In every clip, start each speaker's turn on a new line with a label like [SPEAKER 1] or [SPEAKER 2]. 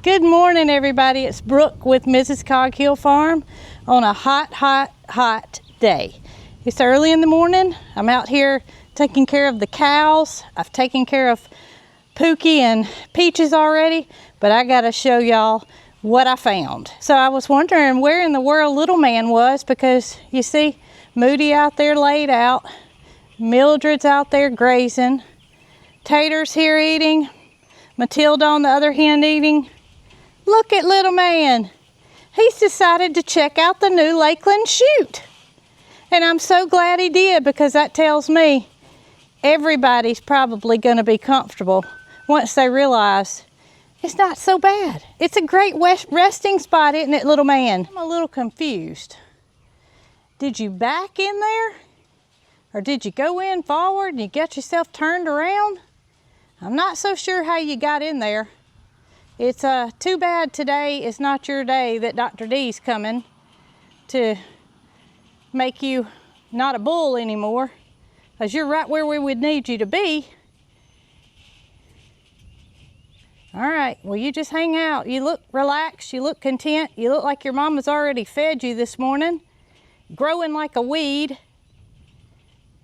[SPEAKER 1] Good morning, everybody. It's Brooke with Mrs. Cog Hill Farm on a hot day. It's early in the morning. I'm out here taking care of the cows. I've taken care of Pookie and Peaches already, but I gotta show y'all what I found. So I was wondering where in the world little man was, because you see Moody out there laid out, Mildred's out there grazing, Tater's here eating, Matilda on the other hand eating. Look at little man. He's decided to check out the new Lakeland chute. And I'm so glad he did, because that tells me everybody's probably going to be comfortable once they realize it's not so bad. It's a great resting spot, isn't it, little man? I'm a little confused. Did you back in there? Or did you go in forward and you get yourself turned around? I'm not so sure how you got in there. It's too bad today is not your day that Dr. D's coming to make you not a bull anymore, because you're right where we would need you to be. All right, well, you just hang out. You look relaxed, you look content, you look like your mama's already fed you this morning, growing like a weed.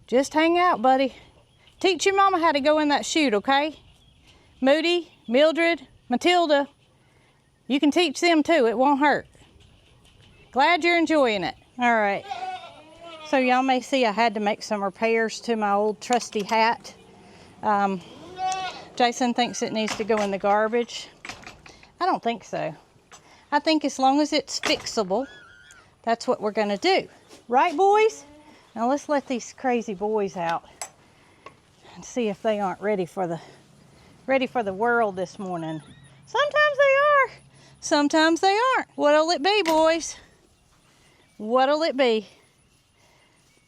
[SPEAKER 1] Just hang out, buddy. Teach your mama how to go in that chute, okay? Moody, Mildred, Matilda, you can teach them too, it won't hurt. Glad you're enjoying it. All right, so y'all may see I had to make some repairs to my old trusty hat. Jason thinks it needs to go in the garbage. I don't think so. I think as long as it's fixable, that's what we're gonna do. Right, boys? Now let's let these crazy boys out and see if they aren't ready for the world this morning. Sometimes they are, sometimes they aren't. What'll it be, boys? What'll it be?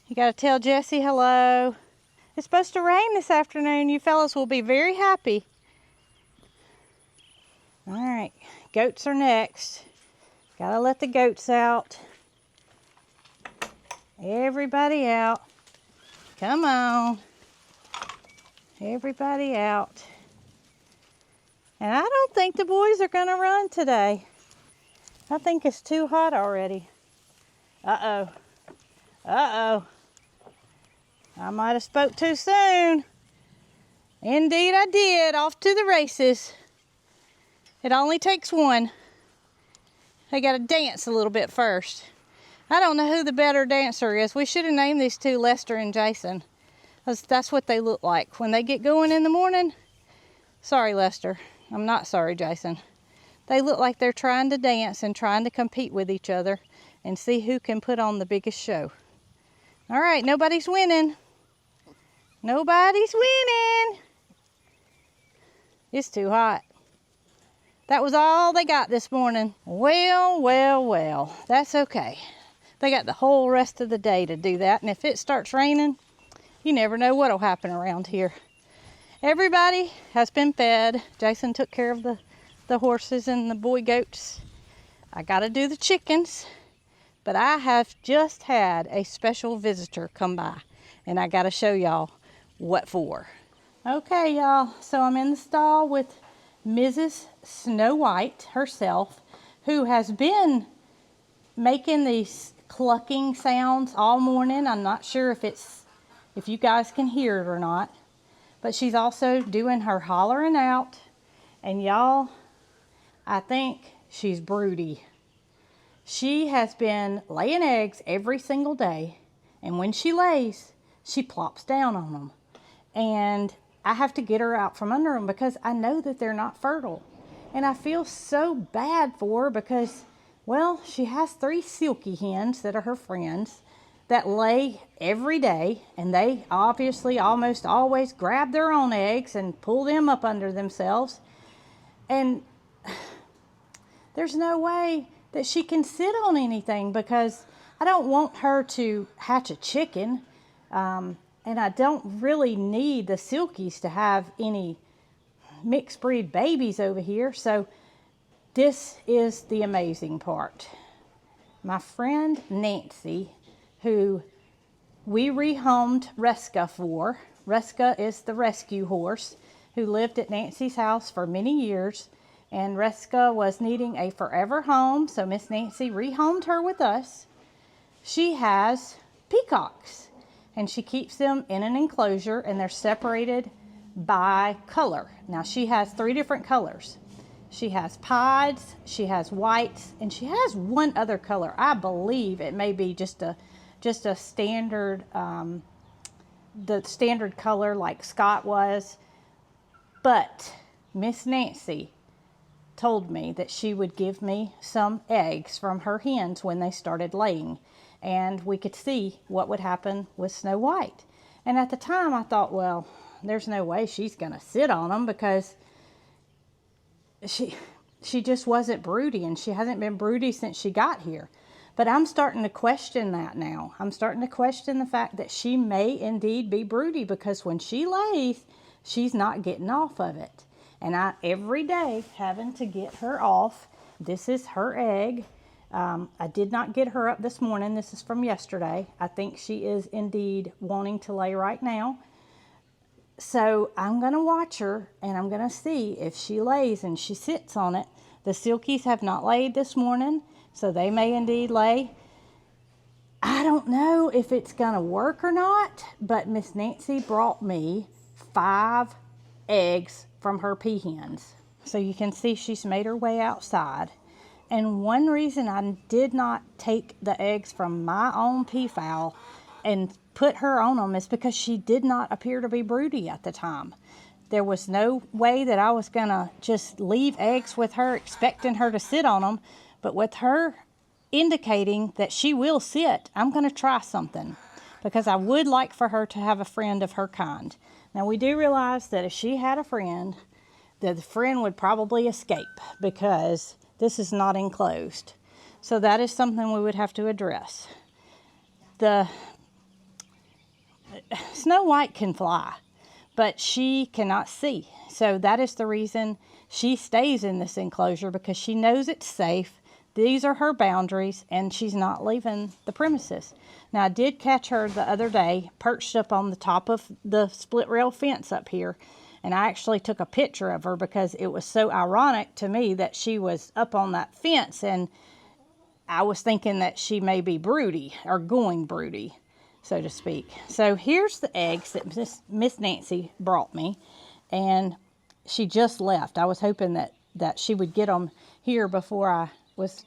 [SPEAKER 1] You gotta tell Jesse hello. It's supposed to rain this afternoon. You fellas will be very happy. All right, goats are next. Gotta let the goats out. Everybody out. Come on. Everybody out. And I don't think the boys are gonna run today. I think it's too hot already. Uh-oh. Uh-oh. I might have spoke too soon. Indeed I did. Off to the races. It only takes one. They gotta dance a little bit first. I don't know who the better dancer is. We should have named these two Lester and Jason. That's what they look like when they get going in the morning. Sorry, Lester. I'm not sorry, Jason. They look like they're trying to dance and trying to compete with each other and see who can put on the biggest show. All right, nobody's winning. Nobody's winning. It's too hot. That was all they got this morning. Well, well, well, that's okay. They got the whole rest of the day to do that, and if it starts raining, you never know what'll happen around here. Everybody has been fed. Jason took care of the horses and the boy goats. I gotta do the chickens, but I have just had a special visitor come by, and I gotta show y'all what for. Okay, y'all, so I'm in the stall with Mrs. Snow White herself, who has been making these clucking sounds all morning. I'm not sure if you guys can hear it or not. But she's also doing her hollering out. And y'all, I think she's broody. She has been laying eggs every single day. And when she lays, she plops down on them. And I have to get her out from under them because I know that they're not fertile. And I feel so bad for her because, well, she has 3 silky hens that are her friends that lay every day, and they obviously almost always grab their own eggs and pull them up under themselves. And there's no way that she can sit on anything because I don't want her to hatch a chicken, and I don't really need the silkies to have any mixed breed babies over here. So this is the amazing part. My friend Nancy, who we rehomed Reska for. Reska is the rescue horse who lived at Nancy's house for many years. and Reska was needing a forever home, so Miss Nancy rehomed her with us. She has peacocks, and she keeps them in an enclosure, and they're separated by color. Now she has 3 different colors. She has pieds, she has whites, and she has one other color. I believe it may be just a standard, the standard color like Scott was. But Miss Nancy told me that she would give me some eggs from her hens when they started laying, and we could see what would happen with Snow White. And at the time I thought, well, there's no way she's gonna sit on them, because she just wasn't broody, and she hasn't been broody since she got here. But I'm starting to question that now. I'm starting to question the fact that she may indeed be broody, because when she lays, she's not getting off of it. And I, every day, having to get her off. This is her egg. I did not get her up this morning. This is from yesterday. I think she is indeed wanting to lay right now. So I'm going to watch her, and I'm going to see if she lays and she sits on it. The Silkies have not laid this morning, so they may indeed lay. I don't know if it's going to work or not, but Miss Nancy brought me 5 eggs from her peahens. So you can see she's made her way outside. And one reason I did not take the eggs from my own peafowl and put her on them is because she did not appear to be broody at the time. There was no way that I was gonna just leave eggs with her expecting her to sit on them, but with her indicating that she will sit, I'm gonna try something, because I would like for her to have a friend of her kind. Now we do realize that if she had a friend, that the friend would probably escape, because this is not enclosed. So that is something we would have to address. The Snow White can fly, but she cannot see. So that is the reason she stays in this enclosure, because she knows it's safe. These are her boundaries, and she's not leaving the premises. Now, I did catch her the other day perched up on the top of the split rail fence up here, and I actually took a picture of her because it was so ironic to me that she was up on that fence, and I was thinking that she may be broody, or going broody, so to speak. So here's the eggs that Miss Nancy brought me, and she just left. I was hoping that she would get them here before I was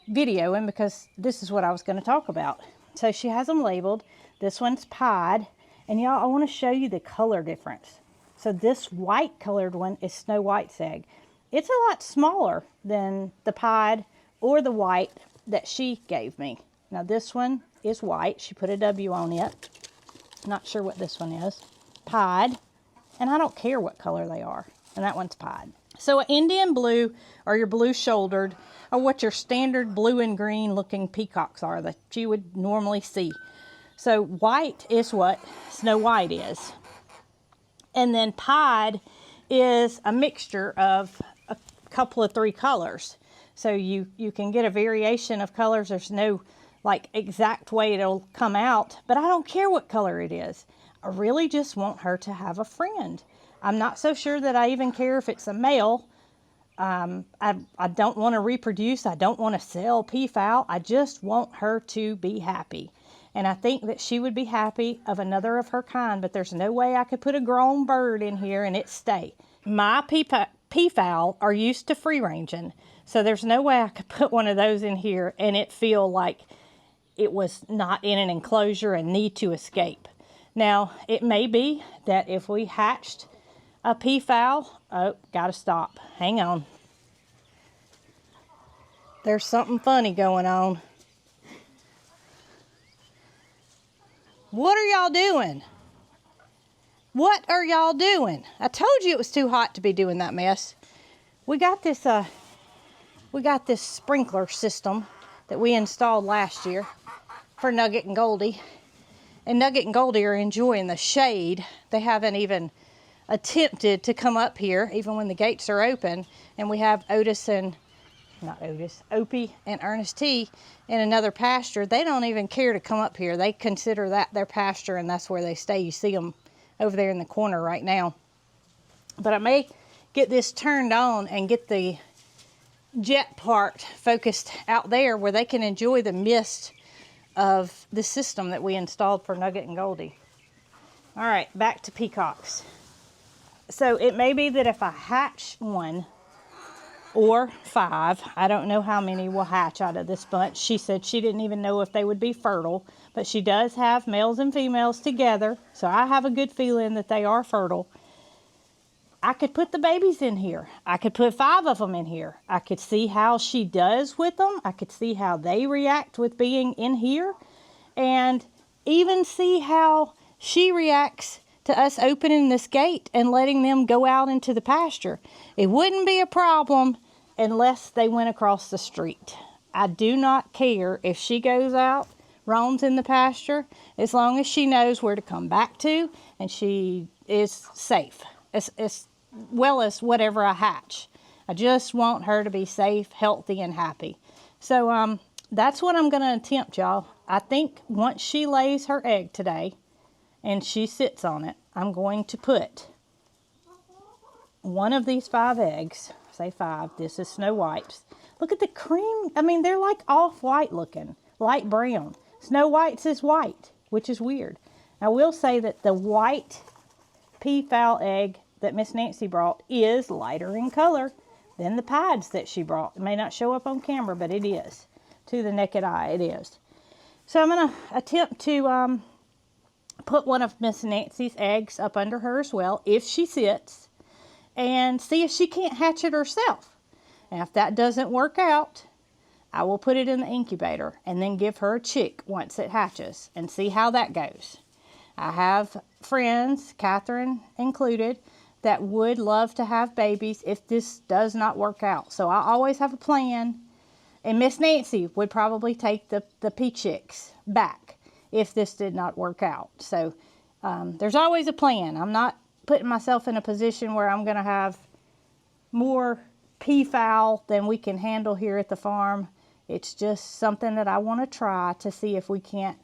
[SPEAKER 1] videoing, because this is what I was going to talk about. So she has them labeled. This one's pied, and y'all, I want to show you the color difference. So this white colored one is Snow White's egg. It's a lot smaller than the pied or the white that she gave me. Now this one is white. She put a W on it. Not sure what this one is. Pied. And I don't care what color they are. And that one's pied. So an Indian blue, or your blue shouldered, are what your standard blue and green looking peacocks are that you would normally see. So white is what Snow White is. And then pied is a mixture of a couple of 3 colors. So you can get a variation of colors. There's no like exact way it'll come out, but I don't care what color it is. I really just want her to have a friend. I'm not so sure that I even care if it's a male. I don't want to reproduce. I don't want to sell peafowl. I just want her to be happy. And I think that she would be happy of another of her kind, but there's no way I could put a grown bird in here and it stay. My peafowl are used to free ranging, so there's no way I could put one of those in here and it feel like it was not in an enclosure and need to escape. Now, it may be that if we hatched a peafowl, oh, gotta stop, hang on. There's something funny going on. What are y'all doing? What are y'all doing? I told you it was too hot to be doing that mess. We got this sprinkler system that we installed last year for Nugget and Goldie. And Nugget and Goldie are enjoying the shade. They haven't even attempted to come up here, even when the gates are open. And we have Opie and Ernest T in another pasture. They don't even care to come up here. They consider that their pasture, and that's where they stay. You see them over there in the corner right now. But I may get this turned on and get the jet part focused out there where they can enjoy the mist of the system that we installed for Nugget and Goldie. All right, back to peacocks. So it may be that if I hatch 1 or 5, I don't know how many will hatch out of this bunch. She said she didn't even know if they would be fertile, but she does have males and females together, so I have a good feeling that they are fertile. I could put the babies in here. I could put 5 of them in here. I could see how she does with them. I could see how they react with being in here, and even see how she reacts to us opening this gate and letting them go out into the pasture. It wouldn't be a problem unless they went across the street. I do not care if she goes out, roams in the pasture, as long as she knows where to come back to and she is safe. As well as whatever I hatch. I just want her to be safe, healthy, and happy. So that's what I'm going to attempt, y'all. I think once she lays her egg today and she sits on it, I'm going to put one of these 5 eggs, say 5, this is Snow White's. Look at the cream. I mean, they're like off-white looking, light brown. Snow White's is white, which is weird. I will say that the white peafowl egg that Miss Nancy brought is lighter in color than the pieds that she brought. It may not show up on camera, but it is. To the naked eye, it is. So I'm going to attempt to put one of Miss Nancy's eggs up under her as well, if she sits, and see if she can't hatch it herself. And if that doesn't work out, I will put it in the incubator and then give her a chick once it hatches and see how that goes. I have friends, Catherine included, that would love to have babies if this does not work out. So I always have a plan. And Miss Nancy would probably take the pea chicks back if this did not work out. So there's always a plan. I'm not putting myself in a position where I'm going to have more peafowl than we can handle here at the farm. It's just something that I want to try to see if we can't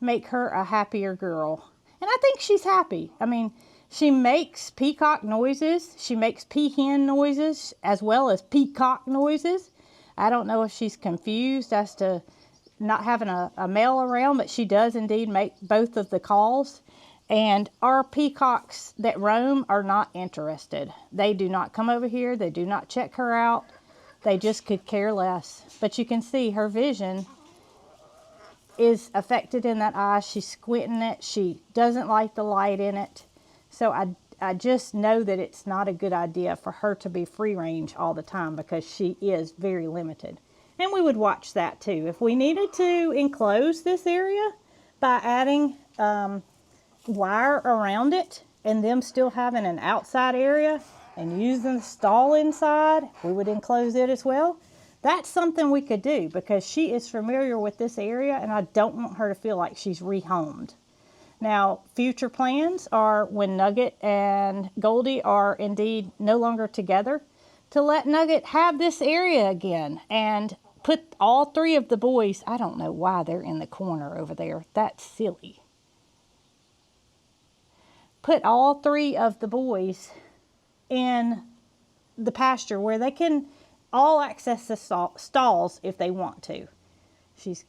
[SPEAKER 1] make her a happier girl. And I think she's happy. I mean, she makes peacock noises. She makes peahen noises as well as peacock noises. I don't know if she's confused as to not having a male around, but she does indeed make both of the calls. And our peacocks that roam are not interested. They do not come over here. They do not check her out. They just could care less. But you can see her vision is affected in that eye. She's squinting it. She doesn't like the light in it. So I just know that it's not a good idea for her to be free range all the time because she is very limited. And we would watch that too. If we needed to enclose this area by adding wire around it and them still having an outside area and using the stall inside, we would enclose it as well. That's something we could do because she is familiar with this area and I don't want her to feel like she's rehomed. Now, future plans are when Nugget and Goldie are indeed no longer together, to let Nugget have this area again and put all 3 of the boys, I don't know why they're in the corner over there, that's silly. Put all 3 of the boys in the pasture where they can all access the stalls if they want to. She's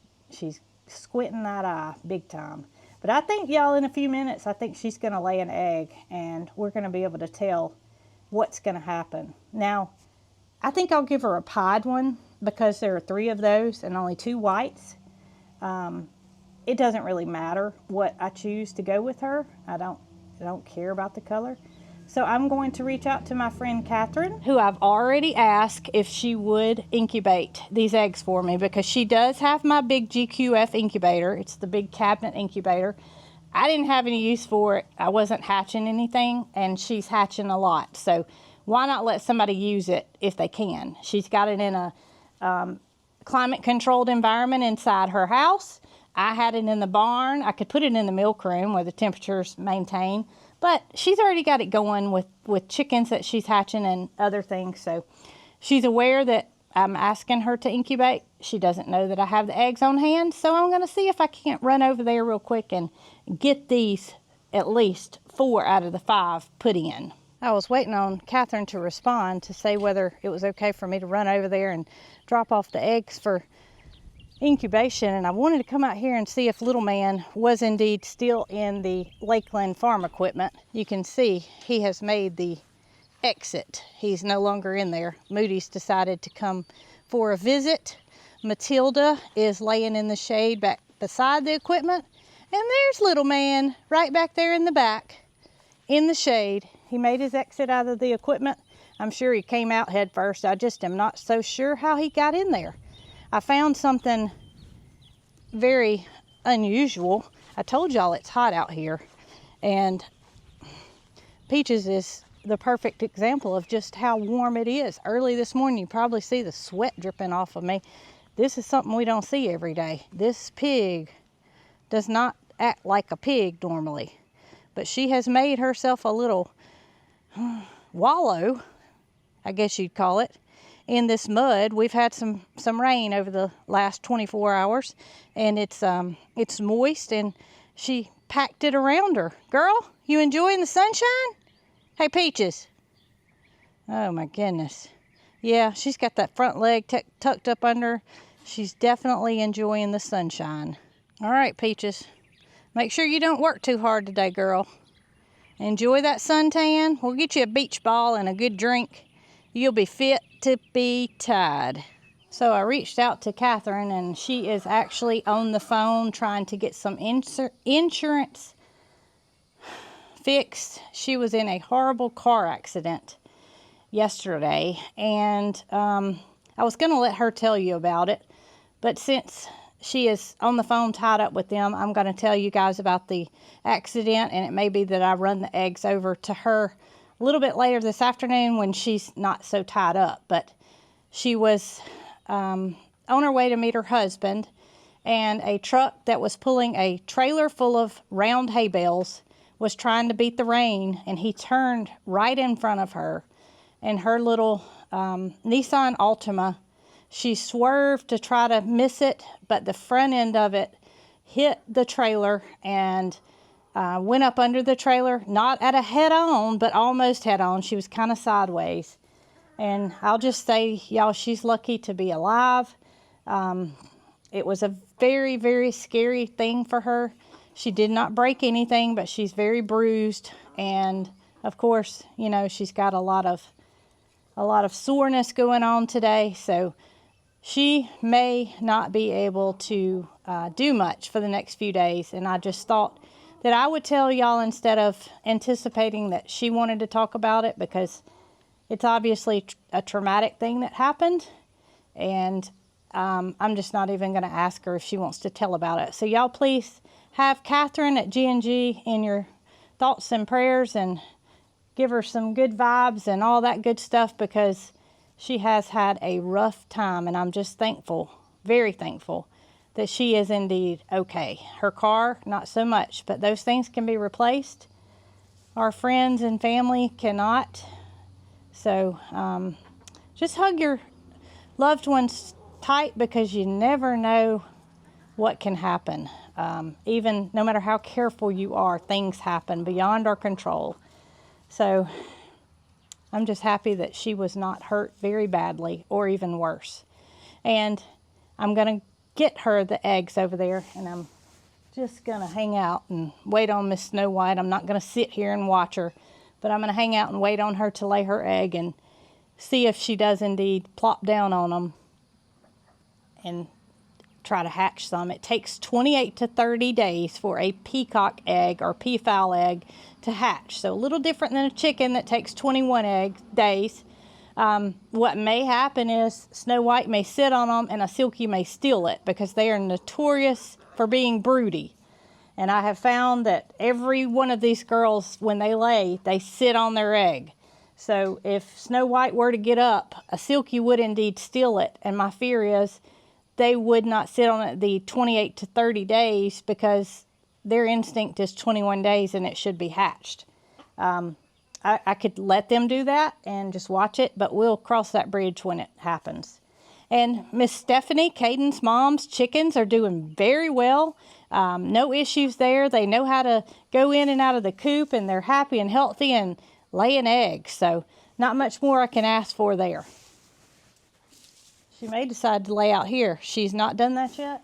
[SPEAKER 1] squinting that eye big time. But I think, y'all, in a few minutes, I think she's going to lay an egg, and we're going to be able to tell what's going to happen. Now, I think I'll give her a pied one because there are 3 of those and only 2 whites. It doesn't really matter what I choose to go with her. I don't care about the color. So I'm going to reach out to my friend Catherine, who I've already asked if she would incubate these eggs for me because she does have my big GQF incubator. It's the big cabinet incubator. I didn't have any use for it. I wasn't hatching anything, and she's hatching a lot. So why not let somebody use it if they can? She's got it in a climate-controlled environment inside her house. I had it in the barn. I could put it in the milk room where the temperature's maintained. But she's already got it going with chickens that she's hatching and other things. So she's aware that I'm asking her to incubate. She doesn't know that I have the eggs on hand. So I'm going to see if I can't run over there real quick and get these at least 4 out of the 5 put in. I was waiting on Catherine to respond to say whether it was okay for me to run over there and drop off the eggs for incubation, and I wanted to come out here and see if little man was indeed still in the Lakeland farm equipment. You can see he has made the exit. He's no longer in there. Moody's decided to come for a visit. Matilda is laying in the shade back beside the equipment, and there's little man right back there in the back in the shade. He made his exit out of the equipment. I'm sure he came out head first. I just am not so sure how he got in there. I found something very unusual. I told y'all it's hot out here, and Peaches is the perfect example of just how warm it is. Early this morning, you probably see the sweat dripping off of me. This is something we don't see every day. This pig does not act like a pig normally, but she has made herself a little wallow, I guess you'd call it, in this mud. We've had some rain over the last 24 hours, and it's moist, and she packed it around her. Girl, you enjoying the sunshine? Hey, Peaches. Oh my goodness. Yeah, she's got that front leg tucked up under. She's definitely enjoying the sunshine. All right, Peaches. Make sure you don't work too hard today, girl. Enjoy that suntan. We'll get you a beach ball and a good drink. You'll be fit to be tied. So I reached out to Catherine, and she is actually on the phone trying to get some insurance fixed. She was in a horrible car accident yesterday, and I was going to let her tell you about it, but since she is on the phone tied up with them, I'm going to tell you guys about the accident, and it may be that I run the eggs over to her a little bit later this afternoon when she's not so tied up. But she was on her way to meet her husband, and a truck that was pulling a trailer full of round hay bales was trying to beat the rain, and he turned right in front of her. And her little Nissan Altima, she swerved to try to miss it, but the front end of it hit the trailer and went up under the trailer, not at a head-on, but almost head-on. She was kind of sideways. And I'll just say, y'all, she's lucky to be alive. It was a very, very scary thing for her. She did not break anything, but she's very bruised. And, of course, you know, she's got a lot of soreness going on today. So she may not be able to do much for the next few days. And I just thought that I would tell y'all instead of anticipating that she wanted to talk about it, because it's obviously a traumatic thing that happened. And I'm just not even going to ask her if she wants to tell about it. So y'all please have Catherine at G&G in your thoughts and prayers, and give her some good vibes and all that good stuff, because she has had a rough time, and I'm just thankful, very thankful, that she is indeed okay. Her car, not so much, but those things can be replaced. Our friends and family cannot. So just hug your loved ones tight, because you never know what can happen. Even no matter how careful you are, things happen beyond our control. So I'm just happy that she was not hurt very badly, or even worse. And I'm going to get her the eggs over there, and I'm just going to hang out and wait on Miss Snow White. I'm not going to sit here and watch her, but I'm going to hang out and wait on her to lay her egg and see if she does indeed plop down on them and try to hatch some. It takes 28 to 30 days for a peacock egg or peafowl egg to hatch. So a little different than a chicken that takes 21 days. What may happen is Snow White may sit on them and a Silky may steal it, because they are notorious for being broody. And I have found that every one of these girls, when they lay, they sit on their egg. So if Snow White were to get up, a Silky would indeed steal it. And my fear is they would not sit on it the 28 to 30 days, because their instinct is 21 days and it should be hatched. I could let them do that and just watch it, but we'll cross that bridge when it happens. And Miss Stephanie, Caden's mom's chickens are doing very well. No issues there. They know how to go in and out of the coop, and they're happy and healthy. And laying eggs. So not much more I can ask for there. She may decide to lay out here. She's not done that yet.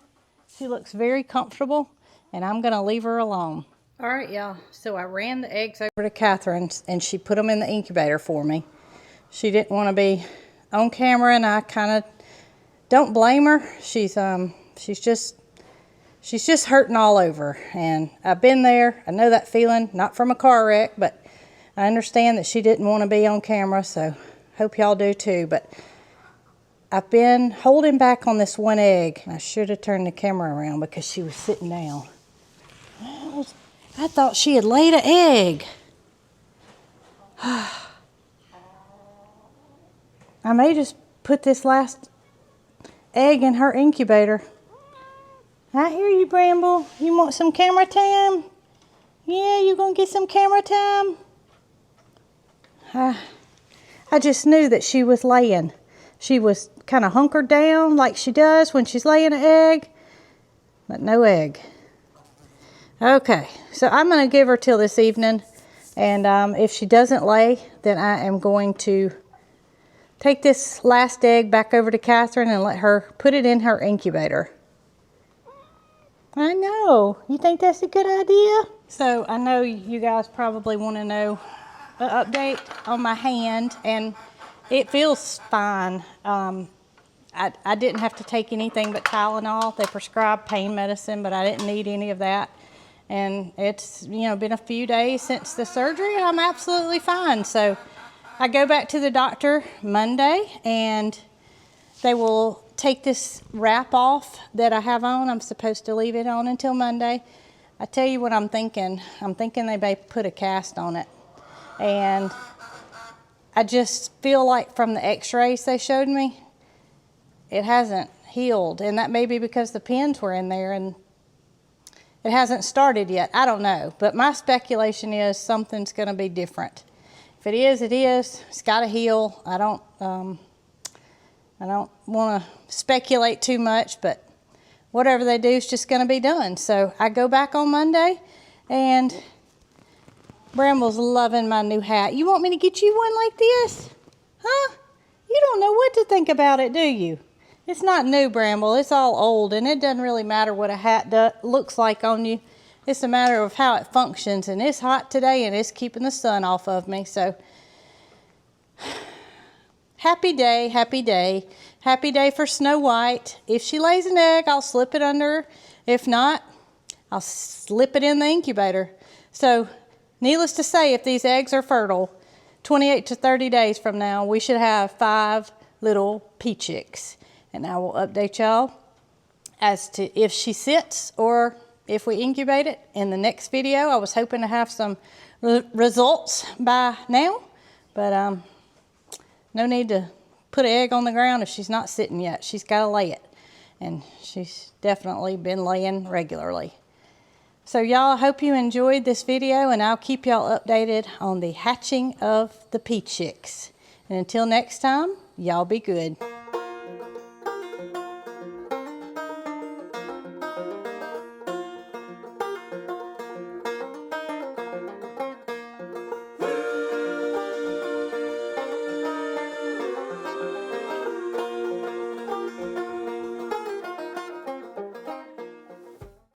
[SPEAKER 1] She looks very comfortable, and I'm gonna leave her alone. All right, y'all, so I ran the eggs over to Catherine, and she put them in the incubator for me. She didn't want to be on camera, and I kind of don't blame her. She's just hurting all over, and I've been there. I know that feeling, not from a car wreck, but I understand that she didn't want to be on camera, so hope y'all do too. But I've been holding back on this one egg. I should have turned the camera around because she was sitting down. I thought she had laid an egg. I may just put this last egg in her incubator. I hear you, Bramble. You want some camera time? Yeah, you gonna get some camera time? I just knew that she was laying. She was kind of hunkered down like she does when she's laying an egg, but no egg. Okay, so I'm going to give her till this evening, and if she doesn't lay, then I am going to take this last egg back over to Catherine and let her put it in her incubator. I know. You think that's a good idea? So I know you guys probably want to know an update on my hand, and it feels fine. I didn't have to take anything but Tylenol. They prescribed pain medicine, but I didn't need any of that. And it's, been a few days since the surgery, and I'm absolutely fine. So I go back to the doctor Monday, and they will take this wrap off that I have on. I'm supposed to leave it on until Monday. I tell you what I'm thinking. I'm thinking they may put a cast on it. And I just feel like from the x-rays they showed me, it hasn't healed. And that may be because the pins were in there and it hasn't started yet. I don't know. But my speculation is something's going to be different. If it is, it is. It's got to heal. I don't want to speculate too much, but whatever they do is just going to be done. So I go back on Monday, and Bramble's loving my new hat. You want me to get you one like this? Huh? You don't know what to think about it, do you? It's not new, Bramble. It's all old, and it doesn't really matter what a hat looks like on you. It's a matter of how it functions, and it's hot today, and it's keeping the sun off of me. So, happy day, happy day. Happy day for Snow White. If she lays an egg, I'll slip it under. If not, I'll slip it in the incubator. So, needless to say, if these eggs are fertile, 28 to 30 days from now, we should have 5 little pea chicks. And I will update y'all as to if she sits or if we incubate it in the next video. I was hoping to have some results by now, but no need to put an egg on the ground if she's not sitting yet. She's got to lay it, and she's definitely been laying regularly. So y'all, I hope you enjoyed this video, and I'll keep y'all updated on the hatching of the pea chicks. And until next time, y'all be good.